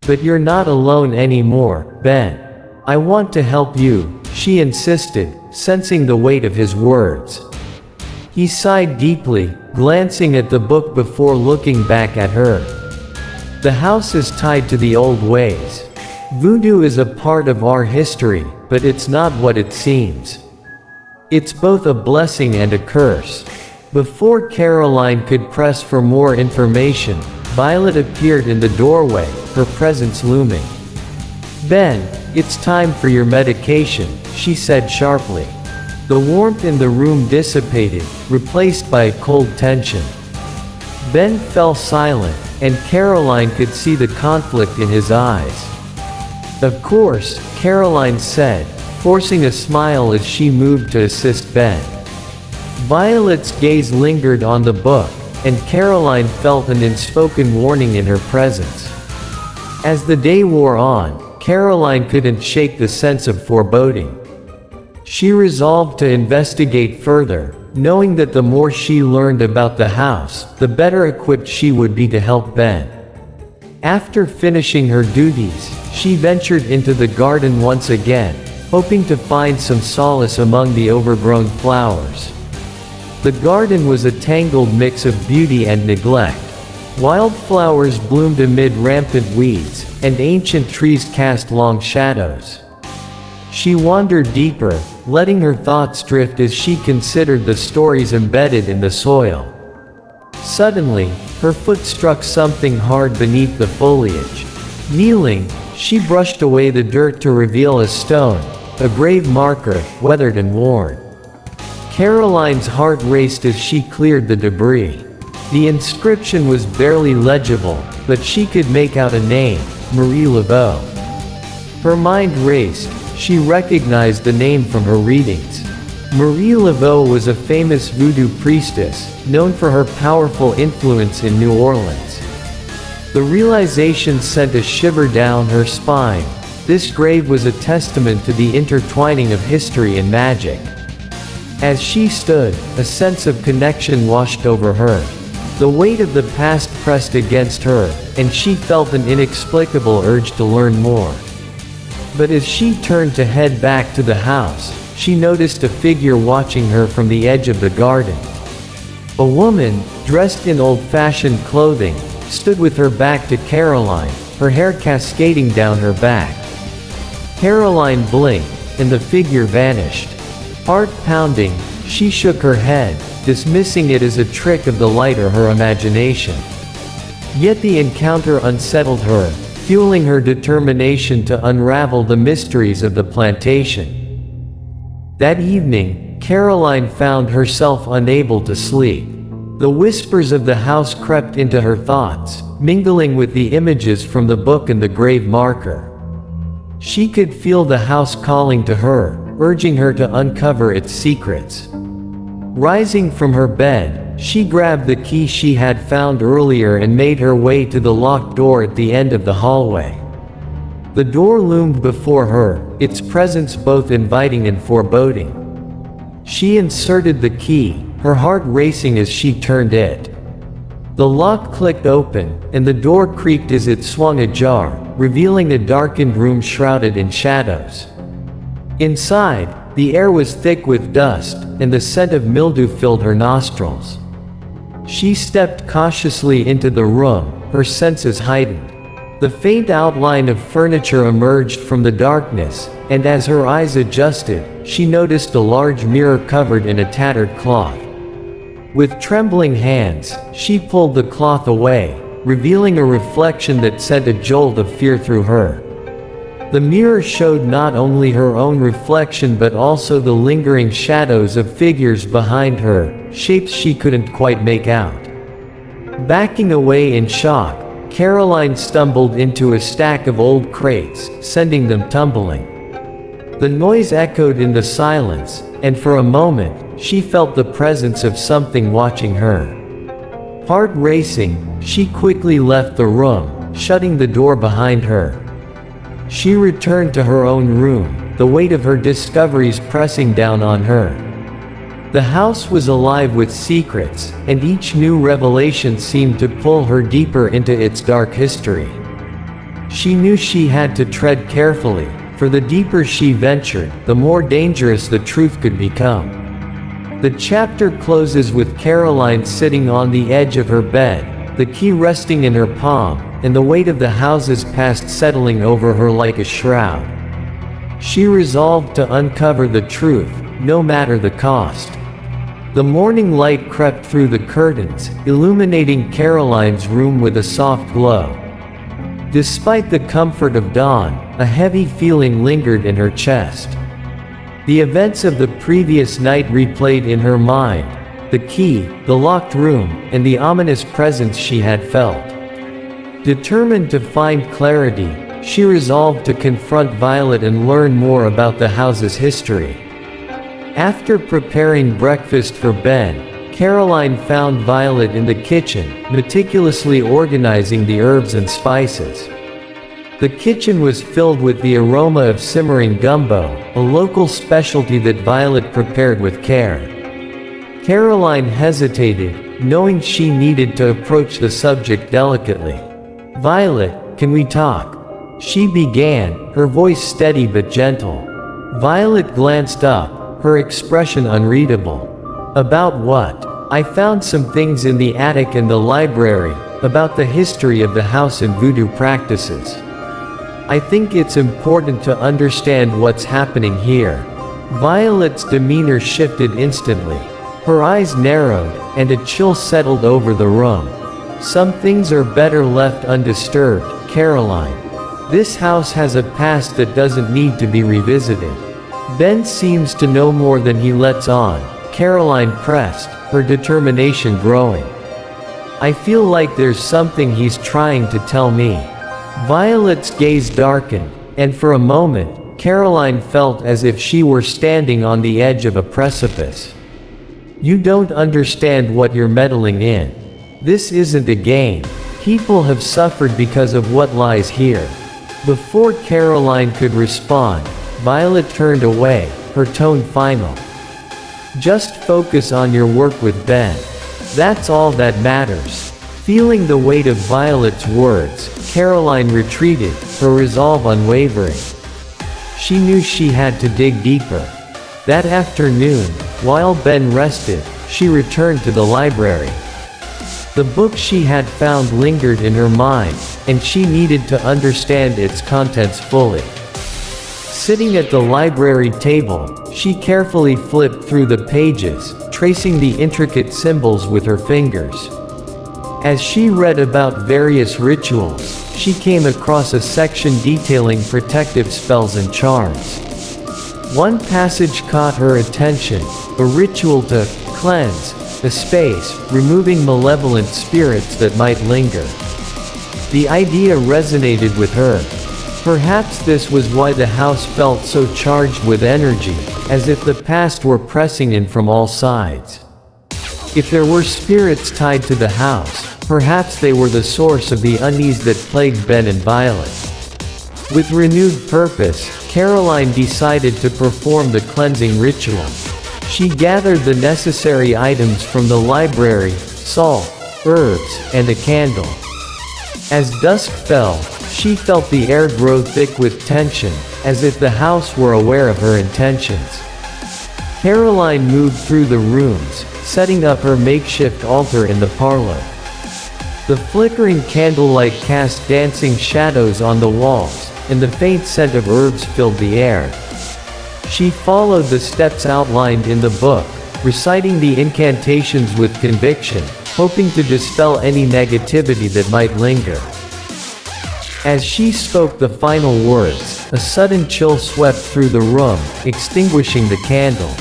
"But you're not alone anymore, Ben. I want to help you," she insisted, sensing the weight of his words. He sighed deeply, glancing at the book before looking back at her. "The house is tied to the old ways. Voodoo is a part of our history, but it's not what it seems. It's both a blessing and a curse." Before Caroline could press for more information, Violet appeared in the doorway, her presence looming. "Ben, it's time for your medication," she said sharply. The warmth in the room dissipated, replaced by a cold tension. Ben fell silent, and Caroline could see the conflict in his eyes. "Of course," Caroline said, forcing a smile as she moved to assist Ben. Violet's gaze lingered on the book, and Caroline felt an unspoken warning in her presence. As the day wore on, Caroline couldn't shake the sense of foreboding. She resolved to investigate further, knowing that the more she learned about the house, the better equipped she would be to help Ben. After finishing her duties, she ventured into the garden once again, hoping to find some solace among the overgrown flowers. The garden was a tangled mix of beauty and neglect. Wildflowers bloomed amid rampant weeds, and ancient trees cast long shadows. She wandered deeper, letting her thoughts drift as she considered the stories embedded in the soil. Suddenly, her foot struck something hard beneath the foliage. Kneeling, she brushed away the dirt to reveal a stone, a grave marker, weathered and worn. Caroline's heart raced as she cleared the debris. The inscription was barely legible, but she could make out a name, Marie Laveau. Her mind raced. She recognized the name from her readings. Marie Laveau was a famous voodoo priestess, known for her powerful influence in New Orleans. The realization sent a shiver down her spine. This grave was a testament to the intertwining of history and magic. As she stood, a sense of connection washed over her. The weight of the past pressed against her, and she felt an inexplicable urge to learn more. But as she turned to head back to the house, she noticed a figure watching her from the edge of the garden. A woman, dressed in old-fashioned clothing, stood with her back to Caroline, her hair cascading down her back. Caroline blinked, and the figure vanished. Heart pounding, she shook her head, dismissing it as a trick of the light or her imagination. Yet the encounter unsettled her, fueling her determination to unravel the mysteries of the plantation. That evening, Caroline found herself unable to sleep. The whispers of the house crept into her thoughts, mingling with the images from the book and the grave marker. She could feel the house calling to her, urging her to uncover its secrets. Rising from her bed, she grabbed the key she had found earlier and made her way to the locked door at the end of the hallway. The door loomed before her, its presence both inviting and foreboding. She inserted the key, her heart racing as she turned it. The lock clicked open, and the door creaked as it swung ajar, revealing a darkened room shrouded in shadows. Inside, the air was thick with dust, and the scent of mildew filled her nostrils. She stepped cautiously into the room, her senses heightened. The faint outline of furniture emerged from the darkness, and as her eyes adjusted, she noticed a large mirror covered in a tattered cloth. With trembling hands, she pulled the cloth away, revealing a reflection that sent a jolt of fear through her. The mirror showed not only her own reflection but also the lingering shadows of figures behind her, shapes she couldn't quite make out. Backing away in shock, Caroline stumbled into a stack of old crates, sending them tumbling. The noise echoed in the silence, and for a moment, she felt the presence of something watching her. Heart racing, she quickly left the room, shutting the door behind her. She returned to her own room, the weight of her discoveries pressing down on her. The house was alive with secrets, and each new revelation seemed to pull her deeper into its dark history. She knew she had to tread carefully, for the deeper she ventured, the more dangerous the truth could become. The chapter closes with Caroline sitting on the edge of her bed, the key resting in her palm, and the weight of the house's past settling over her like a shroud. She resolved to uncover the truth, no matter the cost. The morning light crept through the curtains, illuminating Caroline's room with a soft glow. Despite the comfort of dawn, a heavy feeling lingered in her chest. The events of the previous night replayed in her mind: the key, the locked room, and the ominous presence she had felt. Determined to find clarity, she resolved to confront Violet and learn more about the house's history. After preparing breakfast for Ben, Caroline found Violet in the kitchen, meticulously organizing the herbs and spices. The kitchen was filled with the aroma of simmering gumbo, a local specialty that Violet prepared with care. Caroline hesitated, knowing she needed to approach the subject delicately. "Violet, can we talk?" she began, her voice steady but gentle. Violet glanced up, her expression unreadable. "About what?" "I found some things in the attic and the library, about the history of the house and voodoo practices. I think it's important to understand what's happening here." Violet's demeanor shifted instantly. Her eyes narrowed, and a chill settled over the room. "Some things are better left undisturbed, Caroline. This house has a past that doesn't need to be revisited." "Ben seems to know more than he lets on," Caroline pressed, her determination growing. "I feel like there's something he's trying to tell me." Violet's gaze darkened, and for a moment, Caroline felt as if she were standing on the edge of a precipice. "You don't understand what you're meddling in. This isn't a game. People have suffered because of what lies here." Before Caroline could respond, Violet turned away, her tone final. "Just focus on your work with Ben. That's all that matters." Feeling the weight of Violet's words, Caroline retreated, her resolve unwavering. She knew she had to dig deeper. That afternoon, while Ben rested, she returned to the library. The book she had found lingered in her mind, and she needed to understand its contents fully. Sitting at the library table, she carefully flipped through the pages, tracing the intricate symbols with her fingers. As she read about various rituals, she came across a section detailing protective spells and charms. One passage caught her attention: a ritual to cleanse a space, removing malevolent spirits that might linger. The idea resonated with her. Perhaps this was why the house felt so charged with energy, as if the past were pressing in from all sides. If there were spirits tied to the house, perhaps they were the source of the unease that plagued Ben and Violet. With renewed purpose, Caroline decided to perform the cleansing ritual. She gathered the necessary items from the library: salt, herbs, and a candle. As dusk fell, she felt the air grow thick with tension, as if the house were aware of her intentions. Caroline moved through the rooms, setting up her makeshift altar in the parlor. The flickering candlelight cast dancing shadows on the walls, and the faint scent of herbs filled the air. She followed the steps outlined in the book, reciting the incantations with conviction, hoping to dispel any negativity that might linger. As she spoke the final words, a sudden chill swept through the room, extinguishing the candle.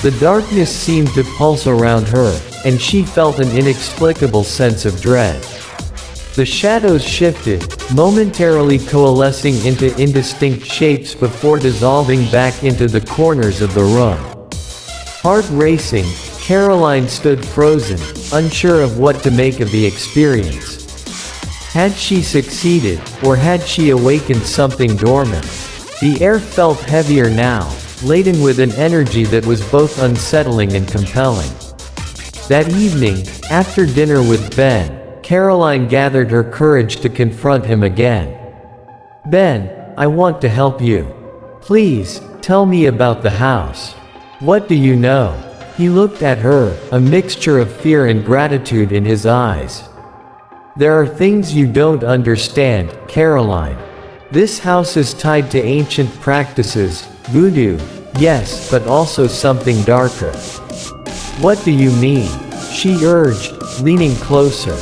The darkness seemed to pulse around her, and she felt an inexplicable sense of dread. The shadows shifted, momentarily coalescing into indistinct shapes before dissolving back into the corners of the room. Heart racing, Caroline stood frozen, unsure of what to make of the experience. Had she succeeded, or had she awakened something dormant? The air felt heavier now, laden with an energy that was both unsettling and compelling. That evening, after dinner with Ben, Caroline gathered her courage to confront him again. Ben, I want to help you. Please, tell me about the house. What do you know? He looked at her, a mixture of fear and gratitude in his eyes. There are things you don't understand, Caroline. This house is tied to ancient practices, voodoo, yes, but also something darker. What do you mean? She urged, leaning closer.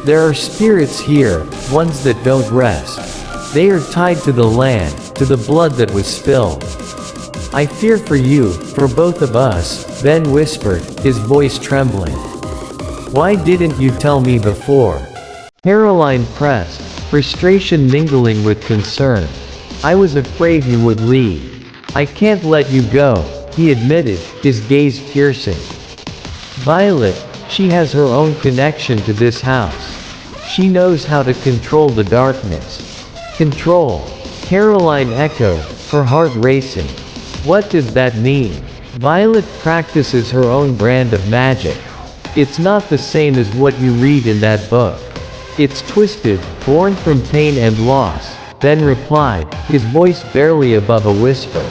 There are spirits here, ones that don't rest. They are tied to the land, to the blood that was spilled. I fear for you, for both of us, Ben whispered, his voice trembling. Why didn't you tell me before? Caroline pressed, frustration mingling with concern. I was afraid you would leave. I can't let you go, he admitted, his gaze piercing. Violet, she has her own connection to this house. She knows how to control the darkness. Control. Caroline echoed, her heart racing. What does that mean? Violet practices her own brand of magic. It's not the same as what you read in that book. It's twisted, born from pain and loss, Ben replied, his voice barely above a whisper.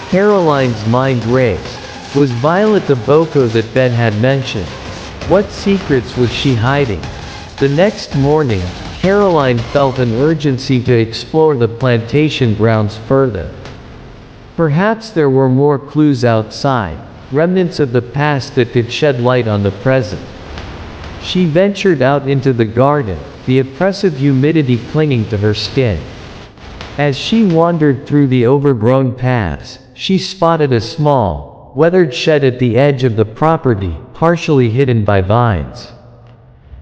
Caroline's mind raced. Was Violet the Boko that Ben had mentioned? What secrets was she hiding? The next morning, Caroline felt an urgency to explore the plantation grounds further. Perhaps there were more clues outside, remnants of the past that could shed light on the present. She ventured out into the garden, the oppressive humidity clinging to her skin. As she wandered through the overgrown paths, she spotted a small, weathered shed at the edge of the property, partially hidden by vines.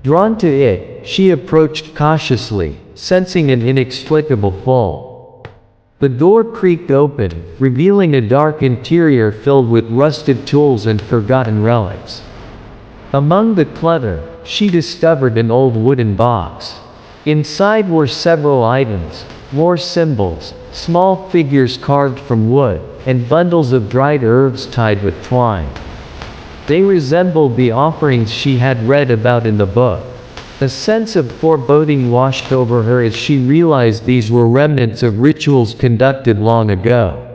Drawn to it, she approached cautiously, sensing an inexplicable pull. The door creaked open, revealing a dark interior filled with rusted tools and forgotten relics. Among the clutter, she discovered an old wooden box. Inside were several items, more symbols, small figures carved from wood, and bundles of dried herbs tied with twine. They resembled the offerings she had read about in the book. A sense of foreboding washed over her as she realized these were remnants of rituals conducted long ago.